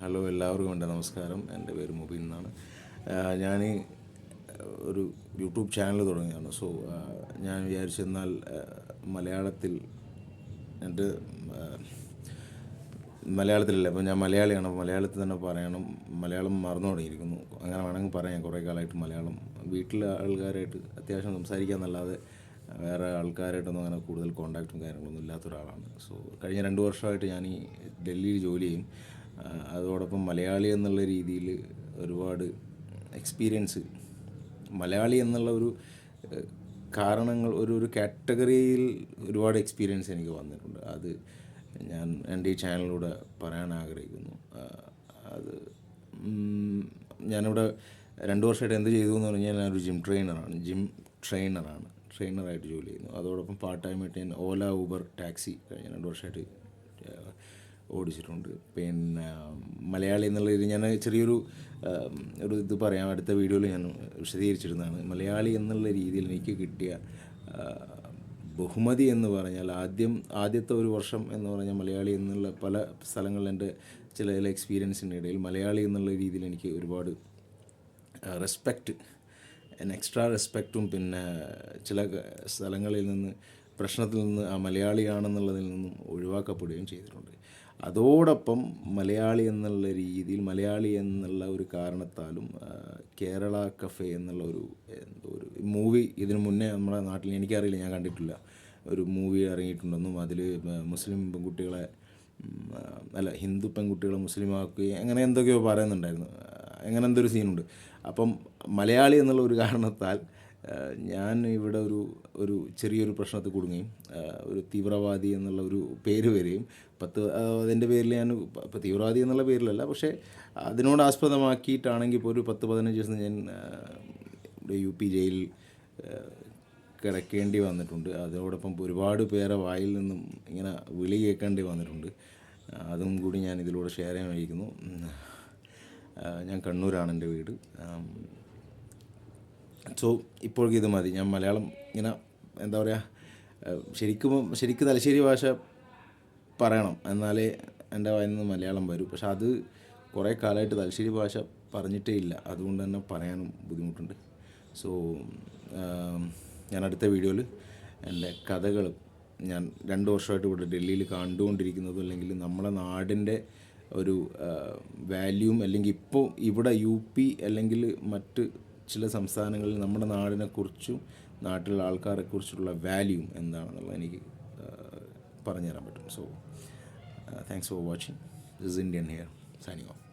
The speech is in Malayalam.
ഹലോ, എല്ലാവർക്കും എൻ്റെ നമസ്കാരം. എൻ്റെ പേര് മുബീൻ എന്നാണ്. ഞാൻ ഒരു യൂട്യൂബ് ചാനൽ തുടങ്ങിയാണ്. ഞാൻ വിചാരിച്ചെന്നാൽ മലയാളത്തിൽ എൻ്റെ മലയാളത്തിലല്ല, അപ്പോൾ ഞാൻ മലയാളിയാണ്. മലയാളത്തിൽ തന്നെ പറയണം. മലയാളം മറന്നു തുടങ്ങിയിരിക്കുന്നു. അങ്ങനെ വേണമെങ്കിൽ പറയാം. കുറേ കാലമായിട്ട് മലയാളം വീട്ടിലെ ആൾക്കാരായിട്ട് അത്യാവശ്യം സംസാരിക്കാമെന്നല്ലാതെ വേറെ ആൾക്കാരായിട്ടൊന്നും അങ്ങനെ കൂടുതൽ കോണ്ടാക്റ്റും കാര്യങ്ങളൊന്നും ഇല്ലാത്ത ഒരാളാണ്. കഴിഞ്ഞ 2 വർഷമായിട്ട് ഞാൻ ഈ ഡൽഹിയിൽ ജോലി ചെയ്യും. അതോടൊപ്പം മലയാളി എന്നുള്ള രീതിയിൽ ഒരുപാട് എക്സ്പീരിയൻസ്, മലയാളി എന്നുള്ള ഒരു കാരണങ്ങൾ ഒരു കാറ്റഗറിയിൽ ഒരുപാട് എക്സ്പീരിയൻസ് എനിക്ക് വന്നിട്ടുണ്ട്. അത് ഞാൻ എൻ്റെ ഈ ചാനലിലൂടെ പറയാൻ ആഗ്രഹിക്കുന്നു. അത് ഞാനിവിടെ 2 വർഷമായിട്ട് എന്ത് ചെയ്തു എന്ന് പറഞ്ഞാൽ, ഞാനൊരു ട്രെയിനറായിട്ട് ജോലി ചെയ്യുന്നു. അതോടൊപ്പം പാർട്ട് ടൈമായിട്ട് ഞാൻ ഓല, ഊബർ, ടാക്സി കഴിഞ്ഞ 2 വർഷമായിട്ട് ഓടിച്ചിട്ടുണ്ട്. പിന്നെ മലയാളി എന്നുള്ള രീതിയിൽ ഞാൻ ചെറിയൊരു ഇത് പറയാം. അടുത്ത വീഡിയോയിൽ ഞാൻ വിശദീകരിച്ചിരുന്നതാണ്. മലയാളി എന്നുള്ള രീതിയിൽ എനിക്ക് കിട്ടിയ ബഹുമതി എന്ന് പറഞ്ഞാൽ, ആദ്യത്തെ ഒരു വർഷം എന്ന് പറഞ്ഞാൽ മലയാളി എന്നുള്ള പല സ്ഥലങ്ങളിൽ എൻ്റെ ചില എക്സ്പീരിയൻസിൻ്റെ ഇടയിൽ മലയാളി എന്നുള്ള രീതിയിൽ എനിക്ക് ഒരുപാട് റെസ്പെക്റ്റ്, എക്സ്ട്രാ റെസ്പെക്റ്റും, പിന്നെ ചില സ്ഥലങ്ങളിൽ നിന്ന് പ്രശ്നത്തിൽ നിന്ന് ആ മലയാളിയാണെന്നുള്ളതിൽ നിന്നും ഒഴിവാക്കപ്പെടുകയും ചെയ്തിട്ടുണ്ട്. അതോടൊപ്പം മലയാളി എന്നുള്ള രീതിയിൽ, മലയാളി എന്നുള്ള ഒരു കാരണത്താലും കേരള കഫേ എന്നുള്ള ഒരു മൂവി ഇതിനു മുന്നേ നമ്മുടെ നാട്ടിൽ, എനിക്കറിയില്ല, ഞാൻ കണ്ടിട്ടില്ല, ഒരു മൂവി ഇറങ്ങിയിട്ടുണ്ടെന്നും അതിൽ മുസ്ലിം പെൺകുട്ടികളെ ഹിന്ദു പെൺകുട്ടികളെ മുസ്ലിമാക്കുകയും അങ്ങനെ എന്തൊക്കെയോ പറയുന്നുണ്ടായിരുന്നു. അങ്ങനെ എന്തൊരു സീനുണ്ട്. അപ്പം മലയാളി എന്നുള്ള ഒരു കാരണത്താൽ ഞാൻ ഇവിടെ ഒരു ചെറിയൊരു പ്രശ്നത്തിൽ കുടുങ്ങുകയും ഒരു തീവ്രവാദി എന്നുള്ള ഒരു പേര് വരികയും അതിൻ്റെ പേരിൽ ഞാൻ ഇപ്പോൾ തീവ്രവാദി എന്നുള്ള പേരിലല്ല, പക്ഷേ അതിനോട് ആസ്പദമാക്കിയിട്ടാണെങ്കിൽ ഇപ്പോൾ ഒരു 10-15 ദിവസം ഞാൻ UP ജയിലിൽ കിടക്കേണ്ടി വന്നിട്ടുണ്ട്. അതോടൊപ്പം ഒരുപാട് പേരെ വായിൽ നിന്നും ഇങ്ങനെ വിളി കേൾക്കേണ്ടി വന്നിട്ടുണ്ട്. അതും കൂടി ഞാൻ ഇതിലൂടെ ഷെയർ ചെയ്യാൻ വഹിക്കുന്നു. ഞാൻ കണ്ണൂരാണ് എൻ്റെ വീട്. ഇപ്പോഴേക്കും ഇത് മതി. ഞാൻ മലയാളം ഇങ്ങനെ എന്താ പറയുക, ശരിക്കും തലശ്ശേരി ഭാഷ പറയണം, എന്നാലേ എൻ്റെ വായിൽ നിന്ന് മലയാളം വരും. പക്ഷെ അത് കുറേ കാലമായിട്ട് തലശ്ശേരി ഭാഷ പറഞ്ഞിട്ടേ ഇല്ല. അതുകൊണ്ട് തന്നെ പറയാനും ബുദ്ധിമുട്ടുണ്ട്. ഞാൻ അടുത്ത വീഡിയോയിൽ എൻ്റെ കഥകൾ, ഞാൻ 2 വർഷമായിട്ട് ഇവിടെ ഡൽഹിയിൽ കണ്ടുകൊണ്ടിരിക്കുന്നതും, അല്ലെങ്കിൽ നമ്മുടെ നാടിൻ്റെ ഒരു വാല്യൂം, അല്ലെങ്കിൽ ഇപ്പോൾ ഇവിടെ UP അല്ലെങ്കിൽ മറ്റ് ചില സംസ്ഥാനങ്ങളിൽ നമ്മുടെ നാടിനെക്കുറിച്ചും നാട്ടിലുള്ള ആൾക്കാരെക്കുറിച്ചുള്ള വാല്യൂം എന്താണെന്നുള്ളത് എനിക്ക് പറഞ്ഞു തരാൻ പറ്റും. Thanks for watching. This is Indian here, signing off.